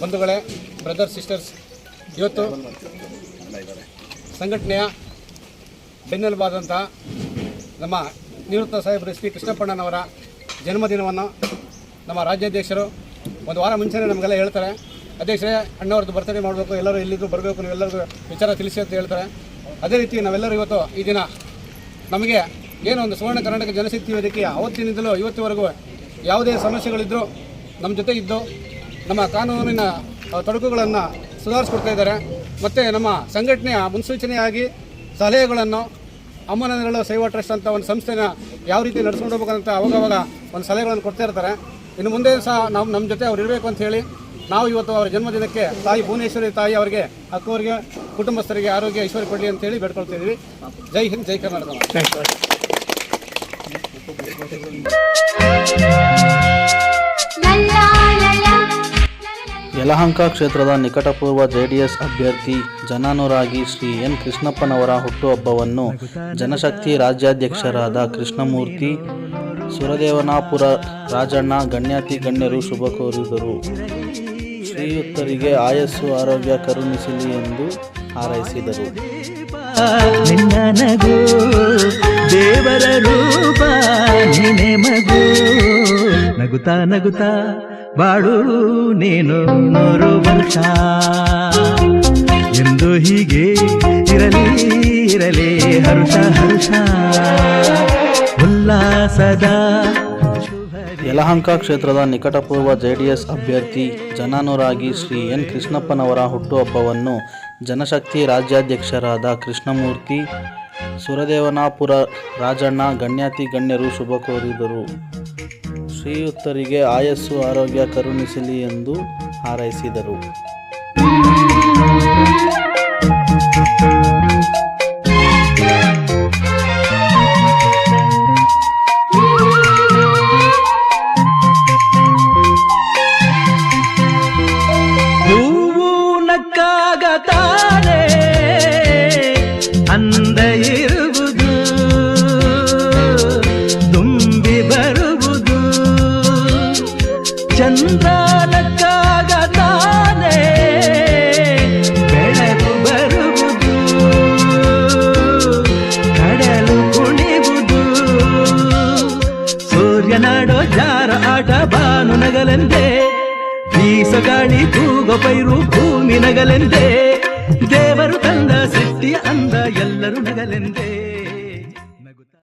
ಬಂಧುಗಳೇ, brothers sisters, ಇವತ್ತು ಸಂಘಟನೆಯ ಬೆನ್ನೆಲುಬಾದಂಥ ನಮ್ಮ ನಿವೃತ್ತ ಸಾಹೇಬರು ಶ್ರೀ ಕೃಷ್ಣಪ್ಪಣ್ಣನವರ ಜನ್ಮದಿನವನ್ನು ನಮ್ಮ ರಾಜ್ಯಾಧ್ಯಕ್ಷರು ಒಂದು ವಾರ ಮುಂಚೆನೇ ನಮಗೆಲ್ಲ ಹೇಳ್ತಾರೆ, ಅಧ್ಯಕ್ಷರೇ ಅಣ್ಣವ್ರದ್ದು ಬರ್ತಡೇ ಮಾಡಬೇಕು, ಎಲ್ಲರೂ ಎಲ್ಲಿದ್ದು ಬರಬೇಕು, ನೀವೆಲ್ಲರಿಗೂ ವಿಚಾರ ತಿಳಿಸಿ ಅಂತ ಹೇಳ್ತಾರೆ. ಅದೇ ರೀತಿ ನಾವೆಲ್ಲರೂ ಇವತ್ತು ಈ ದಿನ ನಮಗೆ ಏನೋ ಒಂದು ಸುವರ್ಣ ಕರ್ನಾಟಕ ಜನಶಕ್ತಿ ವೇದಿಕೆಯ ಅವತ್ತಿನಿಂದಲೂ ಇವತ್ತಿವರೆಗೂ ಯಾವುದೇ ಸಮಸ್ಯೆಗಳಿದ್ದರೂ ನಮ್ಮ ಜೊತೆ ಇದ್ದು ನಮ್ಮ ಕಾನೂನಿನ ತೊಡಕುಗಳನ್ನು ಸುಧಾರಿಸ್ಕೊಡ್ತಾ ಇದ್ದಾರೆ. ಮತ್ತು ನಮ್ಮ ಸಂಘಟನೆಯ ಮುನ್ಸೂಚನೆಯಾಗಿ ಸಲಹೆಗಳನ್ನು ಅಮ್ಮನ ನೆರಳು ಸೇವಾ ಟ್ರಸ್ಟ್ ಅಂತ ಒಂದು ಸಂಸ್ಥೆನ ಯಾವ ರೀತಿ ನಡೆಸ್ಕೊಂಡು ಹೋಗ್ಬೇಕಂತ ಅವಾಗವಾಗ ಒಂದು ಸಲಹೆಗಳನ್ನು ಕೊಡ್ತಾ ಇರ್ತಾರೆ. ಇನ್ನು ಮುಂದೆ ಸಹ ನಮ್ಮ ಜೊತೆ ಅವ್ರು ಇರಬೇಕು ಅಂತ ಹೇಳಿ ನಾವು ಇವತ್ತು ಅವರ ಜನ್ಮದಿನಕ್ಕೆ ತಾಯಿ ಭುವನೇಶ್ವರಿ ತಾಯಿ ಅವರಿಗೆ, ಅಕ್ಕವರಿಗೆ, ಕುಟುಂಬಸ್ಥರಿಗೆ ಆರೋಗ್ಯ ಐಶ್ವರ್ಯ ಕೊಡಲಿ ಅಂತೇಳಿ ಬೇಡ್ಕೊಳ್ತಿದ್ದೀವಿ. ಜೈ ಹಿಂದ್, ಜೈ ಕರ್ನಾಟಕ. ಯಲಹಂಕ ಕ್ಷೇತ್ರದ ನಿಕಟಪೂರ್ವ JDS ಅಭ್ಯರ್ಥಿ ಜನಾನುರಾಗಿ ಶ್ರೀ ಎನ್ ಕೃಷ್ಣಪ್ಪನವರ ಹುಟ್ಟುಹಬ್ಬವನ್ನು ಜನಶಕ್ತಿ ರಾಜ್ಯಾಧ್ಯಕ್ಷರಾದ ಕೃಷ್ಣಮೂರ್ತಿ, ಸುರದೇವನಾಪುರ ರಾಜಣ್ಣ, ಗಣ್ಯಾತಿ ಗಣ್ಯರು ಶುಭ ಕೋರಿದರು. ಶ್ರೀಯುತರಿಗೆ ಆಯಸ್ಸು ಆರೋಗ್ಯ ಕರುಣಿಸಲಿ ಎಂದು ಹಾರೈಸಿದರು. ದೇವರ ರೂಪ ನಿನೆ ಮಗು, ನಗುತ್ತಾ ನಗುತ್ತಾ ಬಾಳು ನೀನು 100 ವರ್ಷ ಎಂದು ಹೀಗೆ ಇರಲಿ ಇರಲಿ ಹರುಷ ಹರುಷ ಉಲ್ಲಾಸದ. ಯಲಹಂಕ ಕ್ಷೇತ್ರದ ನಿಕಟಪೂರ್ವ JDS ಅಭ್ಯರ್ಥಿ ಜನಾನುರಾಗಿ ಶ್ರೀ ಎನ್ ಕೃಷ್ಣಪ್ಪನವರ ಹುಟ್ಟುಹಬ್ಬವನ್ನು ಜನಶಕ್ತಿ ರಾಜ್ಯಾಧ್ಯಕ್ಷರಾದ ಕೃಷ್ಣಮೂರ್ತಿ, ಸುರದೇವನಾಪುರ ರಾಜಣ್ಣ, ಗಣ್ಯಾತಿ ಗಣ್ಯರು ಶುಭ ಕೋರಿದರು. ಶ್ರೀಯುತರಿಗೆ ಆಯಸ್ಸು ಆರೋಗ್ಯ ಕರುಣಿಸಲಿ ಎಂದು ಹಾರೈಸಿದರು. ಹೂವು ನಕ್ಕಾಗತಾನೆ ಅಂದ ಇರುವುದು, ತುಂಬಿ ಬರುವುದು, ಚಂದ್ರನಕ್ಕಾಗತಾನೆ ಬೆಳಕು ಬರುವುದು, ಕಡಲು ಕುಣಿವುದು, ಸೂರ್ಯನಾಡೋ ಜಾರ ಆಟ ಬಾನು ನಗಲೆಂದೇ, ಬೀಸಗಾಳಿ ತೂಗೋ ಪೈರು ಭೂಮಿ ನಗಲೆಂದೇ.